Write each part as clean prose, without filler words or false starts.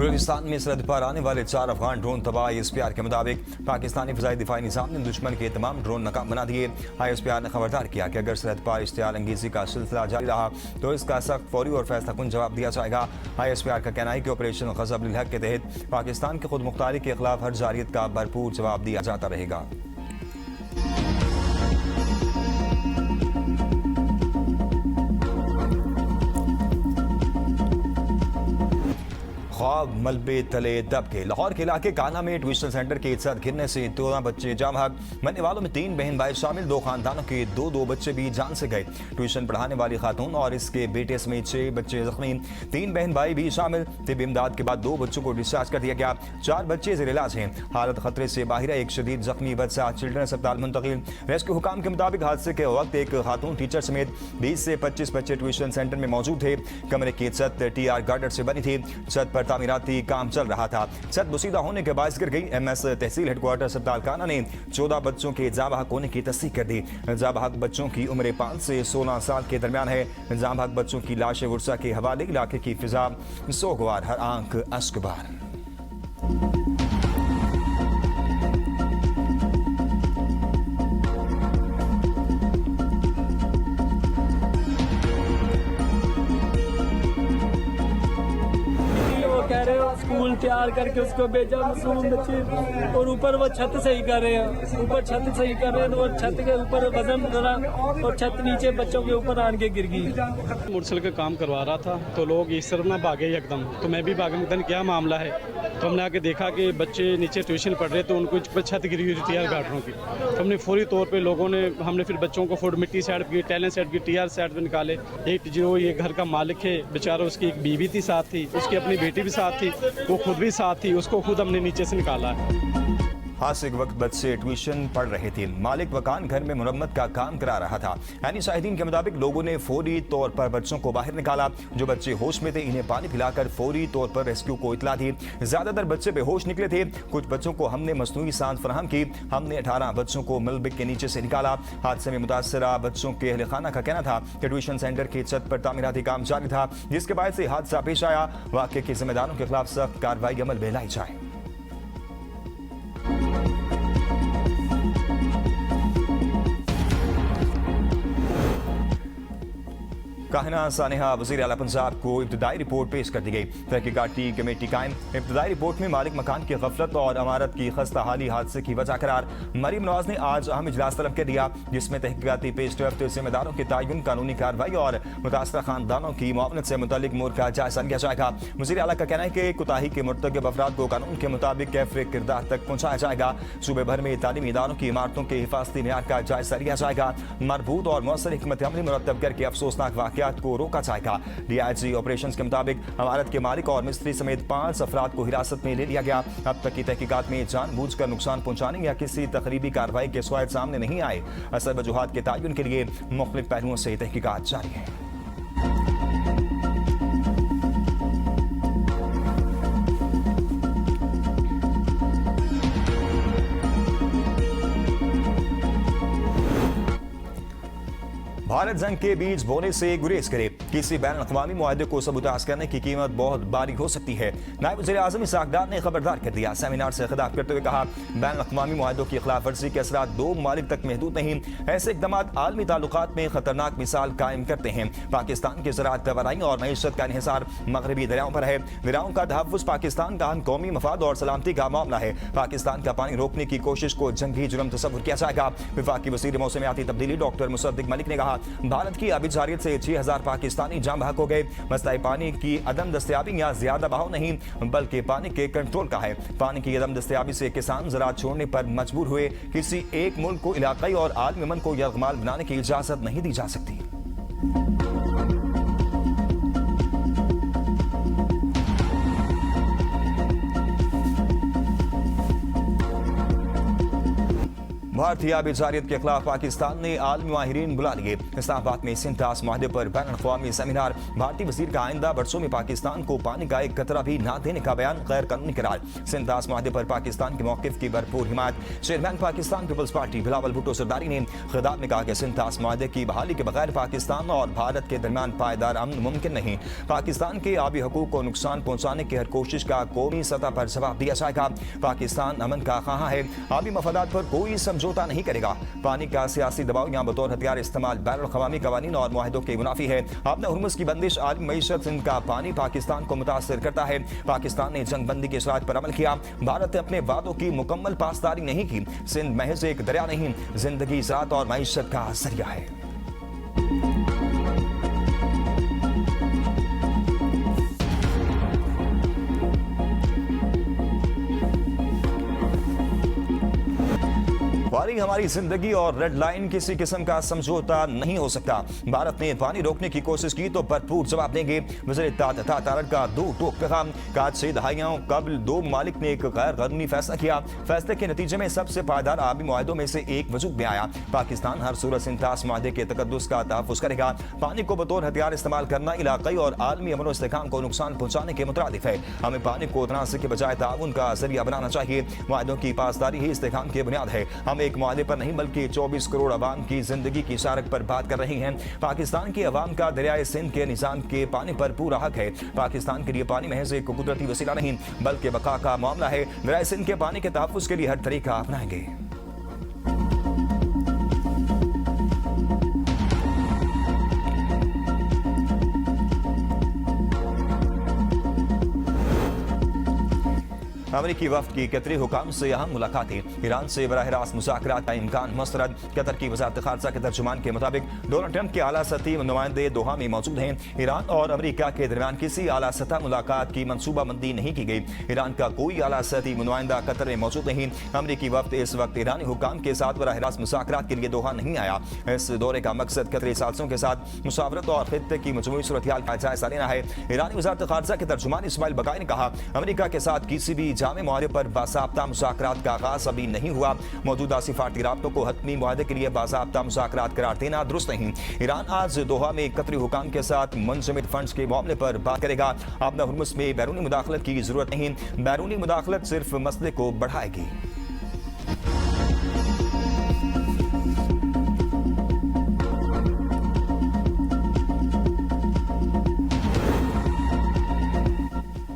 बलूचिस्तान में सरहद पार आने वाले 4 अफगान ड्रोन तबाह। ISPR के मुताबिक पाकिस्तानी फ़िज़ाई दिफाई निज़ाम ने दुश्मन के तमाम ड्रोन नाकाम बना दिए। ISPR ने खबरदार किया कि अगर सरहद पार इश्तियाल अंगेज़ी का सिलसिला जारी रहा तो इसका सख्त, फौरी और फैसलाकुन जवाब दिया जाएगा। ISPR का कहना है कि ऑपरेशन ग़ज़ब लिल हक़ के तहत पाकिस्तान की खुद मुख्तारी के खिलाफ हर जारियत का भरपूर जवाब दिया जाता रहेगा। ख्वाब मलबे तले दब के। लाहौर के इलाके काना में ट्यूशन सेंटर के छत गिरने से 13 बच्चे जाम हक। मरने वालों में 3 बहन भाई शामिल। 2 खानदानों के 2 बच्चे भी जान से गए। ट्यूशन पढ़ाने वाली खातून और इसके बेटे समेत 6 बच्चे जख्मी। 3 बहन भाई भी शामिल। तिब्बी इमदाद के बाद 2 बच्चों को डिस्चार्ज कर दिया गया। 4 बच्चे जेर इलाज हैं। हालत खतरे से बाहर है। एक शदीद जख्मी बच्चा चिल्ड्रन अस्पताल मुंतकिल। रेस्क्यू हुकाम के मुताबिक हादसे के वक्त एक खातून टीचर समेत 20 से 25 बच्चे ट्यूशन सेंटर में मौजूद थे। कमरे की छत TR गार्डर से बनी थी। छत पर तामीराती काम चल रहा था। छत मुसीदा होने के बायस गिर गई। MS तहसील हेडक्वार्टर अस्पताल काना ने 14 बच्चों के जाँ बहक होने की तस्दीक कर दी। जाँ बहक बच्चों की उम्र 5 से 16 साल के दरमियान है। जाँ बहक बच्चों की लाशें वर्षा के हवाले। इलाके की फिजा सोगवार, हर आंख अश्कबार। कह रहे हो स्कूल तैयार करके उसको भेजा मासूम बच्चे, और ऊपर वो छत सही कर रहे हैं। ऊपर छत सही कर रहे हैं तो वो छत के ऊपर वजन डरा और छत नीचे बच्चों के ऊपर आन के गिर गई। मोटरसाइकिल का काम करवा रहा था तो लोग इस तरफ ना भागे एकदम, तो मैं भी भागा। मैंने क्या मामला है, तो हमने आके देखा कि बच्चे नीचे ट्यूशन पढ़ रहे तो उनको ऊपर छत गिरी हुई थी TR गार्डरों की। तो हमने फौरी तौर पे हमने फिर बच्चों को फुट मिट्टी साइड की, टैलेंट साइड की, TR साइड पे निकाले। एक जो ये घर का मालिक है बेचारा, उसकी एक बीवी थी साथ थी, उसकी अपनी बेटी भी साथ थी, वो खुद भी साथ थी, उसको खुद हमने नीचे से निकाला है। हादसे के वक्त बच्चे ट्यूशन पढ़ रहे थे। मालिक मकान घर में मुरम्मत का काम करा रहा था। यानी शाहिदीन के मुताबिक लोगों ने फौरी तौर पर बच्चों को बाहर निकाला। जो बच्चे होश में थे इन्हें पानी पिलाकर फौरी तौर पर रेस्क्यू को इतला दी। ज्यादातर बच्चे बेहोश निकले थे। कुछ बच्चों को हमने मसनूई सांस फराहम की। हमने 18 बच्चों को मलबे के नीचे से निकाला। हादसे में मुतासरा बच्चों के अहले खाना का कहना था कि ट्यूशन सेंटर की छत पर तामीराती काम जारी था, जिसके बाद से हादसा पेश आया। वाक़े के जिम्मेदारों के खिलाफ सख्त कार्रवाई अमल में लाई जाए। काहिना सानेहा वज़ीर आला पंजाब को इब्तदाई रिपोर्ट पेश कर दी गई। तहकीकाती कमेटी कायम। इब्तदाई रिपोर्ट में मालिक मकान की गफलत और इमारत की खस्ता हाली हादसे की वजह करार। मरीम नवाज ने आज अहम इजलास तलब कर दिया, जिसमें तहकीकाती पेश रफ्त, जिम्मेदारों के तयन, कानूनी कार्रवाई और मुतासरा खानदानों की मुआवनत से मुतल्लिक अमूर का जायजा लिया जाएगा। वज़ीर आला का कहना है कि कोताही के मुर्तकब अफराद को कानून के मुताबिक कैफ़े किरदार तक पहुँचाया जाएगा। सूबे भर में तालीमी इदारों की इमारतों के हिफाजती मेयार का जायजा लिया जाएगा। मरबूत और मौसर हिकमत अमली मुरतब करके अफसोसनाक वाक़यात को रोका जाएगा। DIG ऑपरेशंस के मुताबिक इमारत के मालिक और मिस्त्री समेत 5 अफराद को हिरासत में ले लिया गया। अब तक की तहकीकात में जानबूझकर नुकसान पहुंचाने या किसी तकरीबी कार्रवाई के शवाहिद सामने नहीं आए। असल वजूहात के तयन के लिए मुख्तलिफ पहलुओं से तहकीकात जारी है। भारत जंग के बीच बोने से गुरेज करे। किसी बैन अक़वामी मुआहदे को सबूताज करने की कीमत बहुत भारी हो सकती है। नायब वज़ीर आज़म इसहाक़ डार ने खबरदार कर दिया। सेमिनार से खिताब करते हुए कहा, बैन अक़वामी मुआहदों की खिलाफ वर्जी के असरात 2 ममालिक तक महदूद नहीं। ऐसे इक़दाम आलमी ताल्लुकात में खतरनाक मिसाल कायम करते हैं। पाकिस्तान की ज़राअत, तवानाई और मईशत का इन्हिसार मगरबी दरियाओं पर है। दरियाओं का तहफ़्फ़ुज़ पाकिस्तान का अहम कौमी मफाद और सलामती का मामला है। पाकिस्तान का पानी रोकने की कोशिश को जंगी जुर्म तस्वुर किया जाएगा। वफाकी वज़ीर मौसमियाती तब्दीली डॉक्टर मुसद्दिक मलिक ने कहा, भारत की आबिद जारियत से 6000 पाकिस्तानी जाँ बहक हो गए। मसला पानी की अदम दस्तयाबी या ज्यादा बहाव नहीं, बल्कि पानी के कंट्रोल का है। पानी की अदम दस्तयाबी से किसान ज़राअत छोड़ने पर मजबूर हुए। किसी एक मुल्क को इलाकाई और आलमी अमन को यरगमाल बनाने की इजाजत नहीं दी जा सकती। भारतीय जारियत के खिलाफ पाकिस्तान ने आलमी माहिरीन बुला लिए। इस्लामाबाद में सिंटास माहदे पर बैनुल-अक़वामी सेमिनार। भारतीय वज़ीर का आइंदा बरसों में पाकिस्तान को पानी का एक कतरा भी ना देने का बयान गैर कानूनी करार। सिंटास माहदे पर पाकिस्तान के मौक़िफ़ की भरपूर हिमायत। चेयरमैन पाकिस्तान पीपल्स पार्टी बिलावल भुट्टो सरदारी ने खिताब में कहा कि सिंटास माहदे की बहाली के बगैर पाकिस्तान और भारत के दरमियान पायदार अमन मुमकिन नहीं। पाकिस्तान के आबी हकूक को नुकसान पहुंचाने की हर कोशिश का कौमी सतह पर जवाब दिया जाएगा। पाकिस्तान अमन का ख़्वाह है, आबी मफादात पर कोई समझौता नहीं करेगा। पानी का सियासी दबाव यहाँ बतौर हथियार इस्तेमाल बैनुल-अक़वामी कवानीन और मुआहिदों के मुनाफी है। आपने हुर्मुज़ की बंदिश आलमी मईशत इनका पानी पाकिस्तान को मुतासर करता है। पाकिस्तान ने जंग बंदी के शराइत पर अमल किया। भारत ने अपने वादों की मुकम्मल पासदारी नहीं की। सिंध महज एक दरिया नहीं, जिंदगी, ज़राअत और मईशत का जरिया है। पानी हमारी जिंदगी और रेड लाइन किसी किस्म का समझौता नहीं हो सकता। भारत ने पानी रोकने की कोशिश की तो भरपूर जवाब देंगे। वज़ीर तारड़ का दो टोक पैगाम। आज से दहाइयों कबल दो ममालिक ने एक गैर कानूनी फैसला किया। फैसले के नतीजे में सबसे पायदार आबी मुआहिदों में से एक वजूद में आया। पाकिस्तान हर सूरत सिंटास माहदे के तकद्दुस का तहफ़्फ़ुज़ करेगा। पानी को बतौर हथियार इस्तेमाल करना इलाक़ाई और आलमी अमन व इस्तेहकाम को नुकसान पहुंचाने के मुतरादिफ है। हमें पानी को तनाज़ुर के बजाय ताउन का जरिया बनाना चाहिए। मुआहिदों की पासदारी ही इस्तेहकाम की बुनियाद है। हम एक मुआहदे पर नहीं बल्कि 24 करोड़ अवाम की जिंदगी की सारक पर बात कर रहे हैं। पाकिस्तान के अवाम का दरियाए सिंध के निज़ाम के पानी पर पूरा हक है। पाकिस्तान के लिए पानी महज एक कुदरती वसीला नहीं बल्कि बका का मामला है। दरियाए सिंध के पानी के तहफ़्फ़ुज़ के लिए हर तरीका अपनाएंगे। अमेरिकी वफ्द की कतरी हुकाम से अहम मुलाकातें। ईरान से बराह रास्त मुज़ाकरात का इम्कान मुस्तरद। कतर की वज़ारत ख़ारजा के तर्जुमान के मुताबिक डोनाल्ड ट्रंप के आला सतही नुमाइंदे दोहा में मौजूद हैं। ईरान और अमेरिका के दरमियान किसी आला सतह मुलाकात की मनसूबाबंदी नहीं की गई। ईरान का कोई आला सतही नुमाइंदा कतर में मौजूद नहीं। अमेरिकी वफ्द इस वक्त ईरानी हुकाम के साथ बराह रास्त मुज़ाकरात के लिए दोहा नहीं आया। इस दौरे का मकसद कतरी सालसों के साथ मुसावरत और खित्ते की मजमूई सूरत-ए-हाल का जायजा लेना है। ईरानी वज़ारत ख़ारजा के तर्जुमान इस्माइल बकाई ने कहा, अमेरिका के साथ किसी भी जामे मुआहदे पर बाज़ाब्ता मुज़ाकरात का आगाज़ अभी नहीं हुआ। मौजूदा सिफारती राब्तों को हतमी मुआहदे के लिए बाज़ाब्ता मुज़ाकरात करार देना दुरुस्त नहीं। ईरान आज दोहा में कतरी हुकाम के साथ मुंजमद फंड्स के मामले पर बात करेगा। आपने हुर्मुज़ में बैरूनी मुदाखलत की जरूरत नहीं। बैरूनी मुदाखलत सिर्फ मसले को बढ़ाएगी।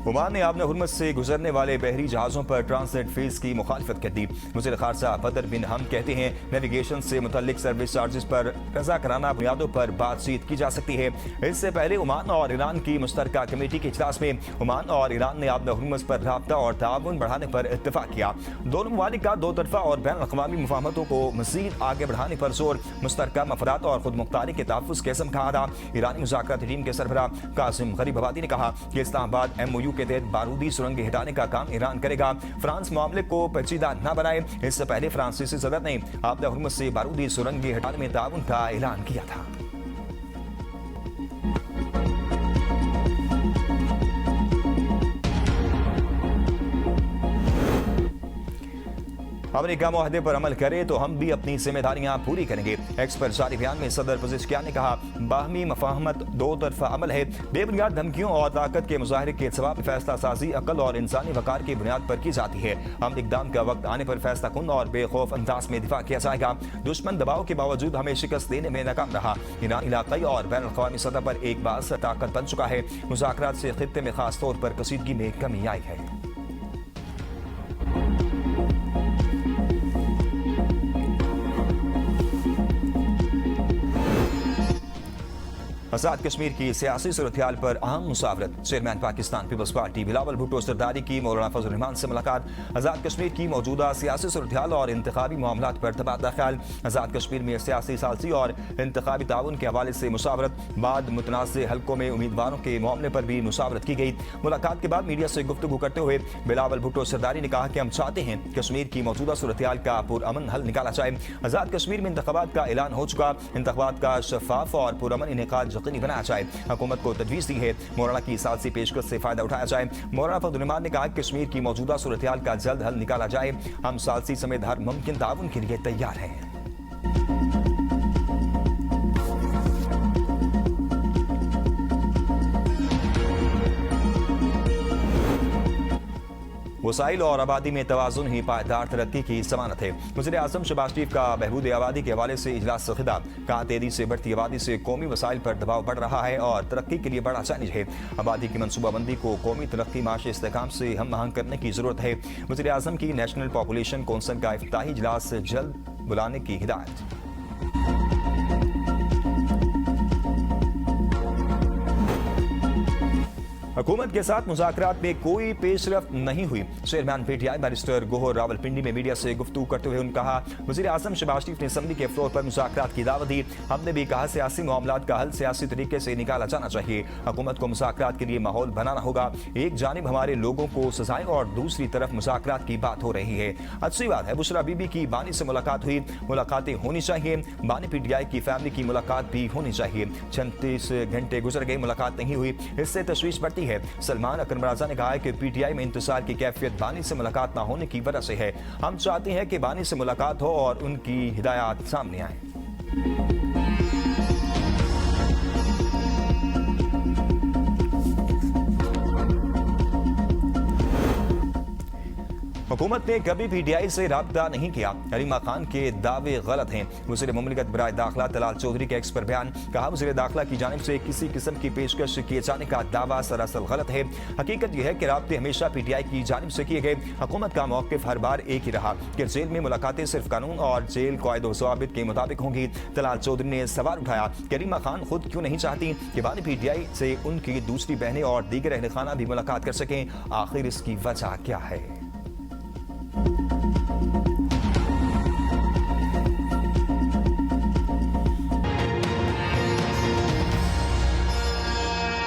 ओमान ने आबने हुर्मुज़ से गुजरने वाले बहरी जहाज़ों पर ट्रांसलेट फीस की मुखालिफत कर दी। वज़ीर ख़ारजा बदर बिन हम कहते हैं, नेविगेशन से मुतल्लिक सर्विस चार्जेस पर रज़ा कराना बुनियादों पर बातचीत की जा सकती है। इससे पहले ओमान और ईरान की मुश्तरका कमेटी के इजलास में ओमान और ईरान ने आबने हुर्मुज़ पर राब्ता और ताउन बढ़ाने पर इत्तफाक किया। दोनों ममालिक का दो तरफ़ा और बैनुल-अक़वामी मुफ़ाहमतों को मज़ीद आगे बढ़ाने पर जोर। मुश्तरका मफादात और खुद मुख्तारी के तहफ़्फ़ुज़ के इसम कहा था। ईरानी मुज़ाकराती टीम के सरबराह कासिम गरीबाबादी ने कहा कि इस्लामाबाद MOU के तहत बारूदी सुरंग हटाने का काम ईरान करेगा। फ्रांस मामले को पेचीदा न बनाए। इससे पहले फ्रांसीसी सदर ने आबने हुर्मुज़ से बारूदी सुरंग हटाने में ताउन का ऐलान किया था। अमेरिका मुआहदे पर अमल करे तो हम भी अपनी जिम्मेदारियां पूरी करेंगे। एक्स पर जारी बयान में सदर पज़ेशकियान ने कहा, बाहमी मफाहमत दो तरफा अमल है। बेबुनियाद धमकियों और ताकत के मुजाहरे के जवाब फैसला साजी अकल और इंसानी वकार की बुनियाद पर की जाती है। हम इक़दाम का वक्त आने पर फैसला कुन और बेखौफ अंदाज में दिफा किया जाएगा। दुश्मन दबाव के बावजूद हमें शिकस्त देने में नाकाम रहा। ईरान इलाक़ाई और बैनुल-अक़वामी सतह पर एक बाज़ ताकत बन चुका है। मुज़ाकरात से खित्ते में खास तौर पर कशीदगी में कमी आई है। आज़ाद कश्मीर की सियासी सूरत-ए-हाल पर अहम मुसावरत। चेयरमैन पाकिस्तान पीपल्स पार्टी बिलावल भुट्टो सरदारी की मौलाना फजल रहमान से मुलाकात। आज़ाद कश्मीर की मौजूदा सियासी सूरत-ए-हाल और इंतखाबी मामलात पर तबादला ख्याल। आज़ाद कश्मीर में सियासी सालसी और इंतखाबी ताउन के हवाले से मुसावरत। बाद मुतनाज़ हल्कों में उम्मीदवारों के मामले पर भी मुसावरत की गई। मुलाकात के बाद मीडिया से गुफ्तगू करते हुए बिलावल भुट्टो सरदारी ने कहा कि हम चाहते हैं कश्मीर की मौजूदा सूरत-ए-हाल का पुरअमन हल निकाला जाए। आज़ाद कश्मीर में इंतखाबात का ऐलान हो चुका। इंतखाबात का शफाफ और पुरअमन इनेकाद यकीनी बनाया जाए। हुकूमत को तजवीज़ दी है मौलाना की सालसी पेशकश से फायदा उठाया जाए। मौलाना फजल रहमान ने कहा कश्मीर की मौजूदा सूरत हाल का जल्द हल निकाला जाए। हम सालसी समेत हर मुमकिन ताउन के लिए तैयार हैं। वसाइल और आबादी में तवाज़ुन ही पायदार तरक्की की ज़मानत है। वज़ीर आज़म शहबाज शरीफ का बहबूद आबादी के हवाले से इजलास से खिताब। कहा तेजी से बढ़ती आबादी से कौमी वसाइल पर दबाव बढ़ रहा है और तरक्की के लिए बड़ा चैलेंज है। आबादी की मनसूबाबंदी को कौमी तरक्की माशी इस्तेहकाम से हम आहंग करने की ज़रूरत है। वज़ीर आज़म की नेशनल पॉपुलेशन कौंसिल का इफ्तिताही इजलास जल्द बुलाने की हिदायत। हुकूमत के साथ मुज़ाकरात में कोई पेशरफ्त नहीं हुई। Chairman PTI barrister Gohar Rawalpindi में मीडिया से गुफ्तगू करते हुए उन्होंने कहा वज़ीर आज़म शहबाज शरीफ ने असम्बली के फ्लोर पर मुज़ाकरात की दावत दी। हमने भी कहा सियासी मामलात का हल सियासी तरीके से निकाला जाना चाहिए। हुकूमत को मुज़ाकरात के लिए माहौल बनाना होगा। एक जानिब हमारे लोगों को सजाएं और दूसरी तरफ मुज़ाकरात की बात हो रही है। अच्छी बात है बुशरा बीबी की बानी से मुलाकात हुई। मुलाकातें होनी चाहिए। बानी पीटीआई की फैमिली की मुलाकात भी होनी चाहिए। 36 घंटे गुजर गए, मुलाकात नहीं हुई। इससे तशवीश बढ़ती है। सलमान अकरम राजा ने कहा है कि पीटीआई में इंतजार की कैफियत बानी से मुलाकात ना होने की वजह से है। हम चाहते हैं कि बानी से मुलाकात हो और उनकी हिदायत सामने आए। हुकूमत ने कभी पीटीआई से राब्ता नहीं किया। हरीमा खान के दावे गलत हैं। वज़ीर मुमलिकत बराए दाखिला तलाल चौधरी के एक्स पर बयान। कहा वज़ीर दाखिला की जानिब से किसी किस्म की पेशकश किए जाने का दावा सरासर गलत है। हकीकत यह है कि राब्ते हमेशा पीटीआई की जानिब से किए गए। हुकूमत का मौक़िफ़ हर बार एक ही रहा कि जेल में मुलाकातें सिर्फ कानून और जेल कायदे व ज़वाबित के मुताबिक होंगी। तलाल चौधरी ने सवाल उठाया कि हरीमा खान खुद क्यों नहीं चाहती कि बानी पीटीआई से उनकी दूसरी बहनें और दीगर अहल खाना भी मुलाकात कर सकें। आखिर इसकी वजह क्या है?